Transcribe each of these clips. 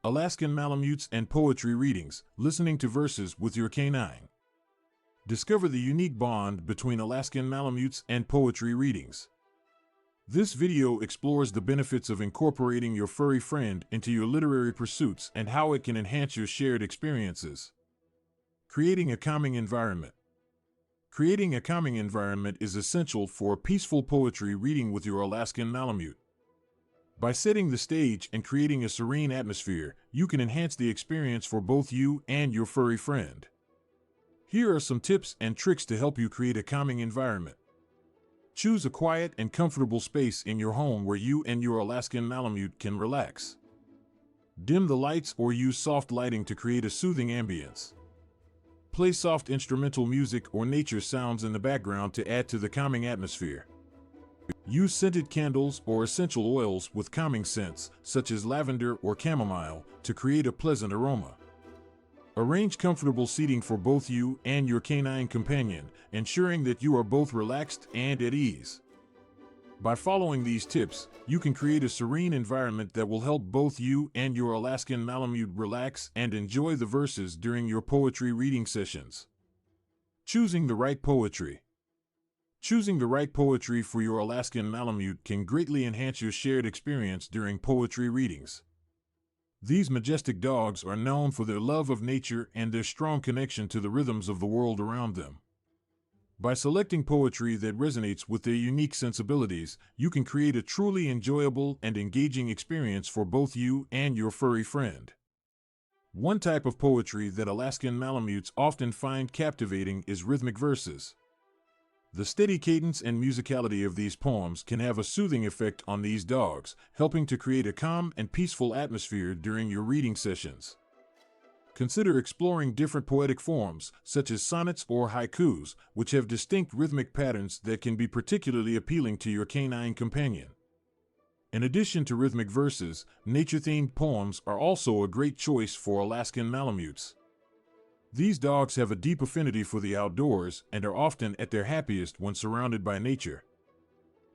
Alaskan Malamutes and poetry readings, listening to verses with your canine. Discover the unique bond between Alaskan Malamutes and poetry readings. This video explores the benefits of incorporating your furry friend into your literary pursuits and how it can enhance your shared experiences. Creating a calming environment. Creating a calming environment is essential for a peaceful poetry reading with your Alaskan Malamute. By setting the stage and creating a serene atmosphere, you can enhance the experience for both you and your furry friend. Here are some tips and tricks to help you create a calming environment. Choose a quiet and comfortable space in your home where you and your Alaskan Malamute can relax. Dim the lights or use soft lighting to create a soothing ambience. Play soft instrumental music or nature sounds in the background to add to the calming atmosphere. Use scented candles or essential oils with calming scents, such as lavender or chamomile, to create a pleasant aroma. Arrange comfortable seating for both you and your canine companion, ensuring that you are both relaxed and at ease. By following these tips, you can create a serene environment that will help both you and your Alaskan Malamute relax and enjoy the verses during your poetry reading sessions. Choosing the right poetry. Choosing the right poetry for your Alaskan Malamute can greatly enhance your shared experience during poetry readings. These majestic dogs are known for their love of nature and their strong connection to the rhythms of the world around them. By selecting poetry that resonates with their unique sensibilities, you can create a truly enjoyable and engaging experience for both you and your furry friend. One type of poetry that Alaskan Malamutes often find captivating is rhythmic verses. The steady cadence and musicality of these poems can have a soothing effect on these dogs, helping to create a calm and peaceful atmosphere during your reading sessions. Consider exploring different poetic forms, such as sonnets or haikus, which have distinct rhythmic patterns that can be particularly appealing to your canine companion. In addition to rhythmic verses, nature-themed poems are also a great choice for Alaskan Malamutes. These dogs have a deep affinity for the outdoors and are often at their happiest when surrounded by nature.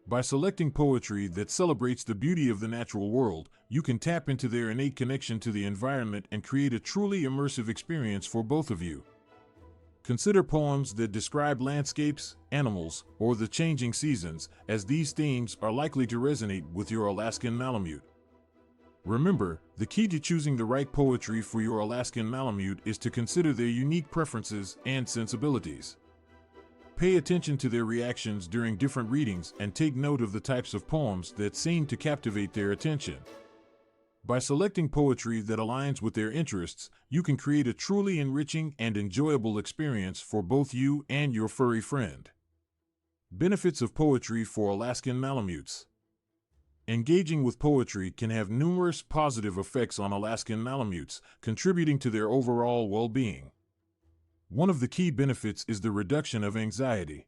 By selecting poetry that celebrates the beauty of the natural world, you can tap into their innate connection to the environment and create a truly immersive experience for both of you. Consider poems that describe landscapes, animals, or the changing seasons, as these themes are likely to resonate with your Alaskan Malamute. Remember, the key to choosing the right poetry for your Alaskan Malamute is to consider their unique preferences and sensibilities. Pay attention to their reactions during different readings and take note of the types of poems that seem to captivate their attention. By selecting poetry that aligns with their interests, you can create a truly enriching and enjoyable experience for both you and your furry friend. Benefits of poetry for Alaskan Malamutes. Engaging with poetry can have numerous positive effects on Alaskan Malamutes, contributing to their overall well-being. One of the key benefits is the reduction of anxiety.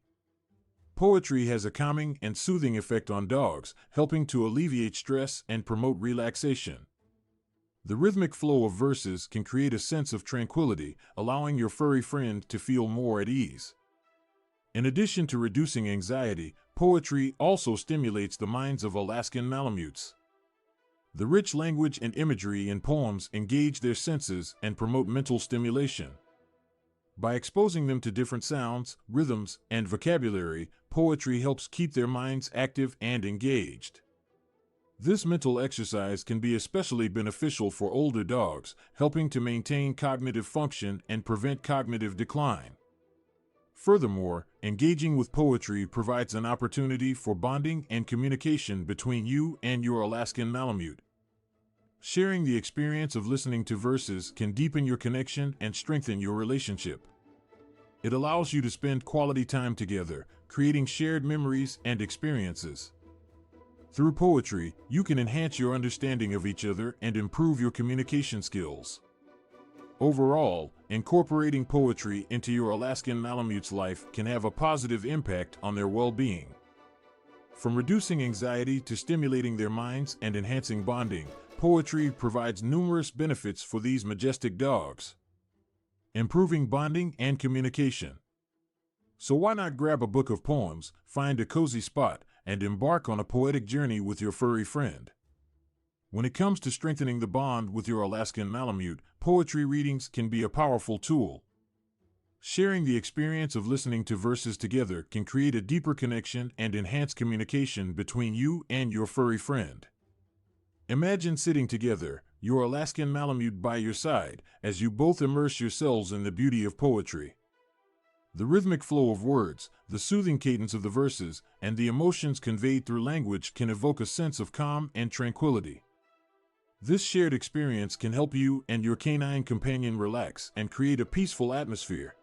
Poetry has a calming and soothing effect on dogs, helping to alleviate stress and promote relaxation. The rhythmic flow of verses can create a sense of tranquility, allowing your furry friend to feel more at ease. In addition to reducing anxiety, poetry also stimulates the minds of Alaskan Malamutes. The rich language and imagery in poems engage their senses and promote mental stimulation. By exposing them to different sounds, rhythms, and vocabulary, poetry helps keep their minds active and engaged. This mental exercise can be especially beneficial for older dogs, helping to maintain cognitive function and prevent cognitive decline. Furthermore, engaging with poetry provides an opportunity for bonding and communication between you and your Alaskan Malamute. Sharing the experience of listening to verses can deepen your connection and strengthen your relationship. It allows you to spend quality time together, creating shared memories and experiences. Through poetry, you can enhance your understanding of each other and improve your communication skills. Overall, incorporating poetry into your Alaskan Malamute's life can have a positive impact on their well-being. From reducing anxiety to stimulating their minds and enhancing bonding, poetry provides numerous benefits for these majestic dogs. Improving bonding and communication. So why not grab a book of poems, find a cozy spot, and embark on a poetic journey with your furry friend? When it comes to strengthening the bond with your Alaskan Malamute, poetry readings can be a powerful tool. Sharing the experience of listening to verses together can create a deeper connection and enhance communication between you and your furry friend. Imagine sitting together, your Alaskan Malamute by your side, as you both immerse yourselves in the beauty of poetry. The rhythmic flow of words, the soothing cadence of the verses, and the emotions conveyed through language can evoke a sense of calm and tranquility. This shared experience can help you and your canine companion relax and create a peaceful atmosphere.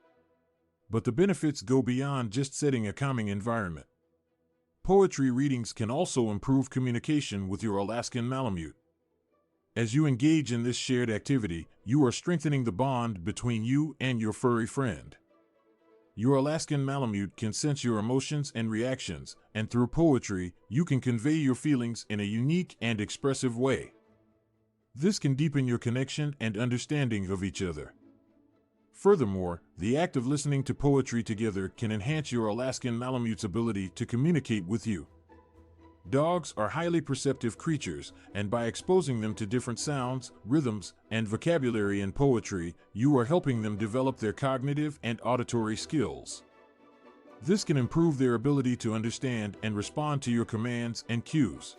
But the benefits go beyond just setting a calming environment. Poetry readings can also improve communication with your Alaskan Malamute. As you engage in this shared activity, you are strengthening the bond between you and your furry friend. Your Alaskan Malamute can sense your emotions and reactions, and through poetry, you can convey your feelings in a unique and expressive way. This can deepen your connection and understanding of each other. Furthermore, the act of listening to poetry together can enhance your Alaskan Malamute's ability to communicate with you. Dogs are highly perceptive creatures, and by exposing them to different sounds, rhythms, and vocabulary in poetry, you are helping them develop their cognitive and auditory skills. This can improve their ability to understand and respond to your commands and cues.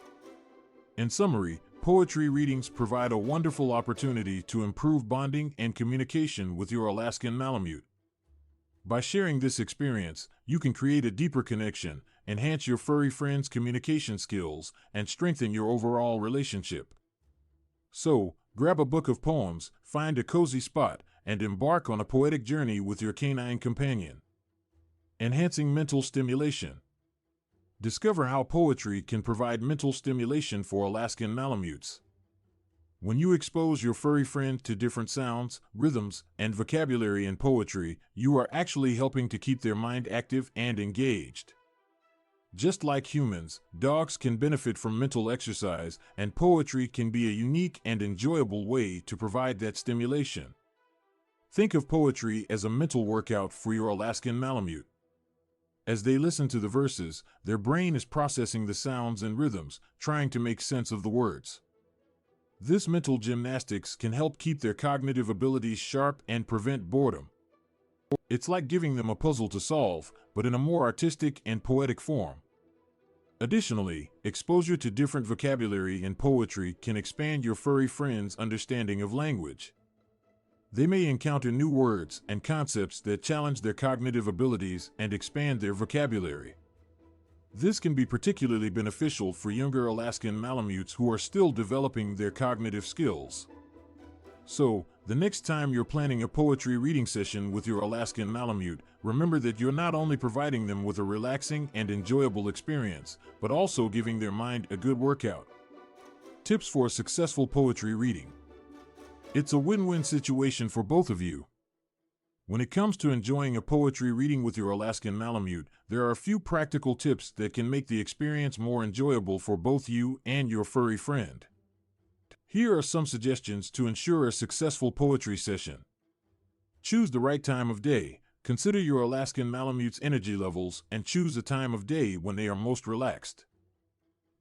In summary, poetry readings provide a wonderful opportunity to improve bonding and communication with your Alaskan Malamute. By sharing this experience, you can create a deeper connection, enhance your furry friend's communication skills, and strengthen your overall relationship. So, grab a book of poems, find a cozy spot, and embark on a poetic journey with your canine companion. Enhancing mental stimulation. Discover how poetry can provide mental stimulation for Alaskan Malamutes. When you expose your furry friend to different sounds, rhythms, and vocabulary in poetry, you are actually helping to keep their mind active and engaged. Just like humans, dogs can benefit from mental exercise, and poetry can be a unique and enjoyable way to provide that stimulation. Think of poetry as a mental workout for your Alaskan Malamute. As they listen to the verses, their brain is processing the sounds and rhythms, trying to make sense of the words. This mental gymnastics can help keep their cognitive abilities sharp and prevent boredom. It's like giving them a puzzle to solve, but in a more artistic and poetic form. Additionally, exposure to different vocabulary in poetry can expand your furry friend's understanding of language. They may encounter new words and concepts that challenge their cognitive abilities and expand their vocabulary. This can be particularly beneficial for younger Alaskan Malamutes who are still developing their cognitive skills. So, the next time you're planning a poetry reading session with your Alaskan Malamute, remember that you're not only providing them with a relaxing and enjoyable experience, but also giving their mind a good workout. Tips for a successful poetry reading. It's a win-win situation for both of you. When it comes to enjoying a poetry reading with your Alaskan Malamute, there are a few practical tips that can make the experience more enjoyable for both you and your furry friend. Here are some suggestions to ensure a successful poetry session. Choose the right time of day. Consider your Alaskan Malamute's energy levels and choose a time of day when they are most relaxed.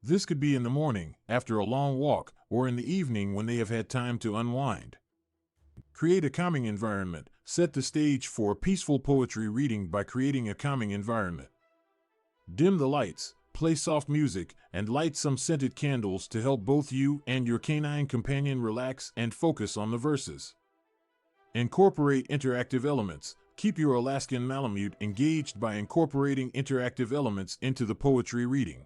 This could be in the morning, after a long walk, or in the evening when they have had time to unwind. Create a calming environment. Set the stage for a peaceful poetry reading by creating a calming environment. Dim the lights, play soft music, and light some scented candles to help both you and your canine companion relax and focus on the verses. Incorporate interactive elements. Keep your Alaskan Malamute engaged by incorporating interactive elements into the poetry reading.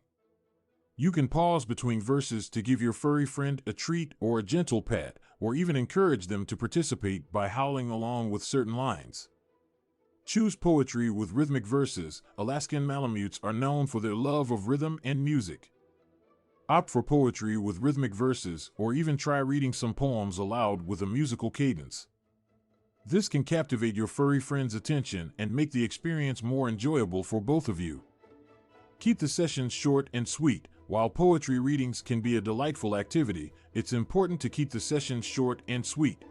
You can pause between verses to give your furry friend a treat or a gentle pat, or even encourage them to participate by howling along with certain lines. Choose poetry with rhythmic verses. Alaskan Malamutes are known for their love of rhythm and music. Opt for poetry with rhythmic verses, or even try reading some poems aloud with a musical cadence. This can captivate your furry friend's attention and make the experience more enjoyable for both of you. Keep the sessions short and sweet. While poetry readings can be a delightful activity, it's important to keep the sessions short and sweet.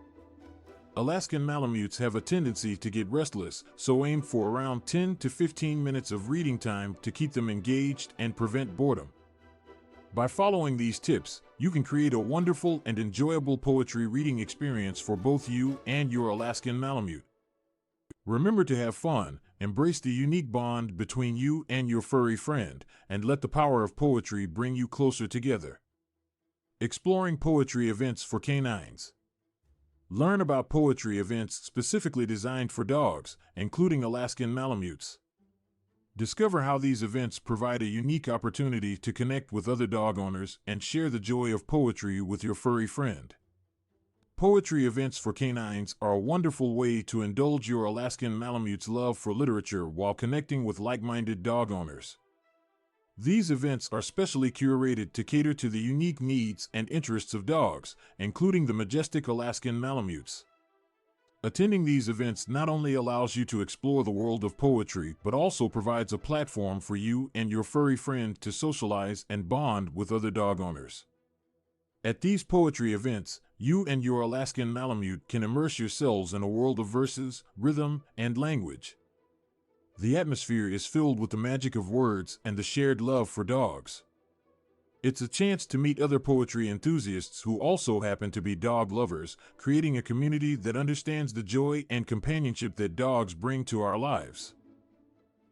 Alaskan Malamutes have a tendency to get restless, so aim for around 10 to 15 minutes of reading time to keep them engaged and prevent boredom. By following these tips, you can create a wonderful and enjoyable poetry reading experience for both you and your Alaskan Malamute. Remember to have fun, embrace the unique bond between you and your furry friend, and let the power of poetry bring you closer together. Exploring poetry events for canines. Learn about poetry events specifically designed for dogs, including Alaskan Malamutes. Discover how these events provide a unique opportunity to connect with other dog owners and share the joy of poetry with your furry friend. Poetry events for canines are a wonderful way to indulge your Alaskan Malamute's love for literature while connecting with like-minded dog owners. These events are specially curated to cater to the unique needs and interests of dogs, including the majestic Alaskan Malamutes. Attending these events not only allows you to explore the world of poetry, but also provides a platform for you and your furry friend to socialize and bond with other dog owners. At these poetry events, you and your Alaskan Malamute can immerse yourselves in a world of verses, rhythm, and language. The atmosphere is filled with the magic of words and the shared love for dogs. It's a chance to meet other poetry enthusiasts who also happen to be dog lovers, creating a community that understands the joy and companionship that dogs bring to our lives.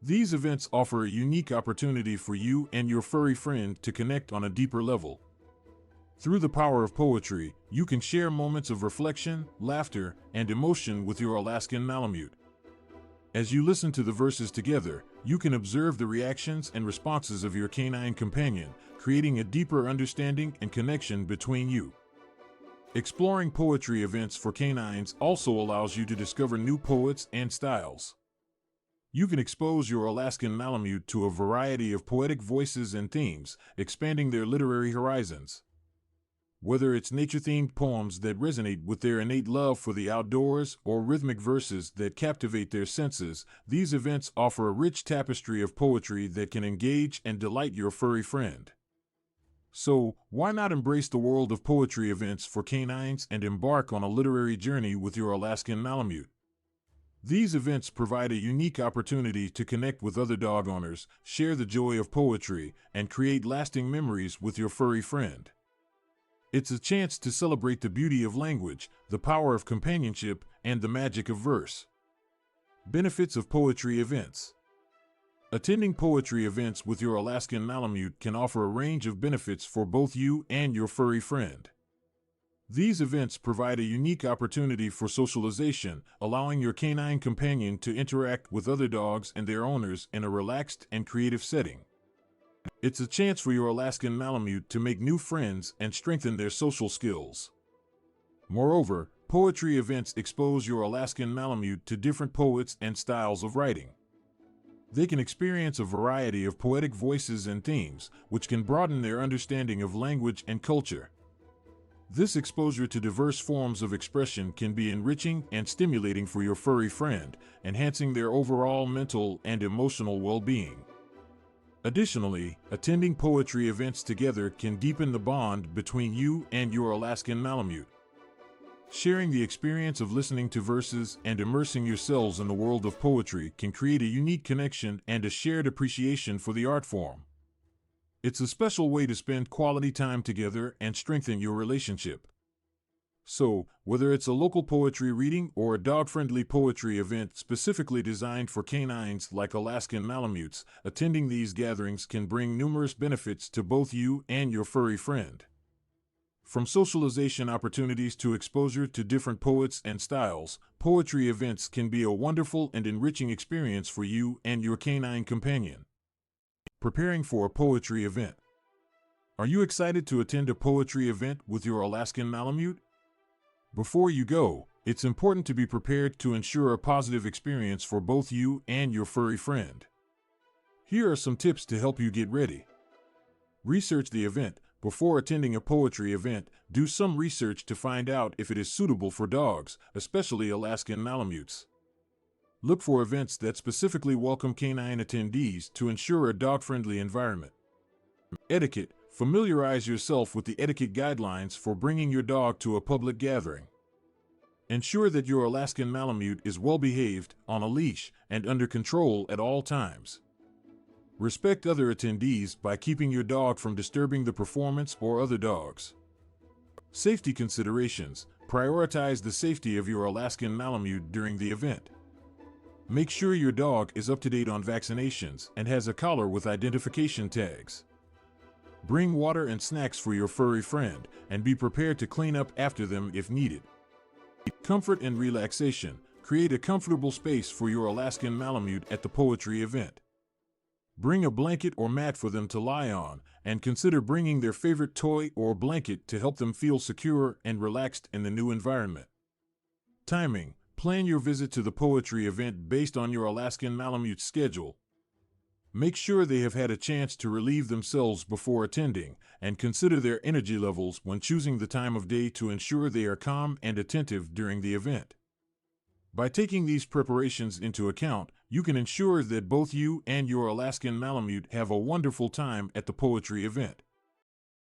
These events offer a unique opportunity for you and your furry friend to connect on a deeper level. Through the power of poetry, you can share moments of reflection, laughter, and emotion with your Alaskan Malamute. As you listen to the verses together, you can observe the reactions and responses of your canine companion, creating a deeper understanding and connection between you. Exploring poetry events for canines also allows you to discover new poets and styles. You can expose your Alaskan Malamute to a variety of poetic voices and themes, expanding their literary horizons. Whether it's nature-themed poems that resonate with their innate love for the outdoors or rhythmic verses that captivate their senses, these events offer a rich tapestry of poetry that can engage and delight your furry friend. So, why not embrace the world of poetry events for canines and embark on a literary journey with your Alaskan Malamute? These events provide a unique opportunity to connect with other dog owners, share the joy of poetry, and create lasting memories with your furry friend. It's a chance to celebrate the beauty of language, the power of companionship, and the magic of verse. Benefits of poetry events. Attending poetry events with your Alaskan Malamute can offer a range of benefits for both you and your furry friend. These events provide a unique opportunity for socialization, allowing your canine companion to interact with other dogs and their owners in a relaxed and creative setting. It's a chance for your Alaskan Malamute to make new friends and strengthen their social skills. Moreover, poetry events expose your Alaskan Malamute to different poets and styles of writing. They can experience a variety of poetic voices and themes, which can broaden their understanding of language and culture. This exposure to diverse forms of expression can be enriching and stimulating for your furry friend, enhancing their overall mental and emotional well-being. Additionally, attending poetry events together can deepen the bond between you and your Alaskan Malamute. Sharing the experience of listening to verses and immersing yourselves in the world of poetry can create a unique connection and a shared appreciation for the art form. It's a special way to spend quality time together and strengthen your relationship. So, whether it's a local poetry reading or a dog-friendly poetry event specifically designed for canines like Alaskan Malamutes, attending these gatherings can bring numerous benefits to both you and your furry friend. From socialization opportunities to exposure to different poets and styles, poetry events can be a wonderful and enriching experience for you and your canine companion. Preparing for a poetry event. Are you excited to attend a poetry event with your Alaskan Malamute? Before you go, it's important to be prepared to ensure a positive experience for both you and your furry friend. Here are some tips to help you get ready. Research the event. Before attending a poetry event, do some research to find out if it is suitable for dogs, especially Alaskan Malamutes. Look for events that specifically welcome canine attendees to ensure a dog-friendly environment. Etiquette. Familiarize yourself with the etiquette guidelines for bringing your dog to a public gathering. Ensure that your Alaskan Malamute is well behaved, on a leash, and under control at all times. Respect other attendees by keeping your dog from disturbing the performance or other dogs. Safety considerations: prioritize the safety of your Alaskan Malamute during the event. Make sure your dog is up to date on vaccinations and has a collar with identification tags. Bring water and snacks for your furry friend, and be prepared to clean up after them if needed. Comfort and relaxation: create a comfortable space for your Alaskan Malamute at the poetry event. Bring a blanket or mat for them to lie on, and consider bringing their favorite toy or blanket to help them feel secure and relaxed in the new environment. Timing: plan your visit to the poetry event based on your Alaskan Malamute's schedule. Make sure they have had a chance to relieve themselves before attending, and consider their energy levels when choosing the time of day to ensure they are calm and attentive during the event. By taking these preparations into account, you can ensure that both you and your Alaskan Malamute have a wonderful time at the poetry event.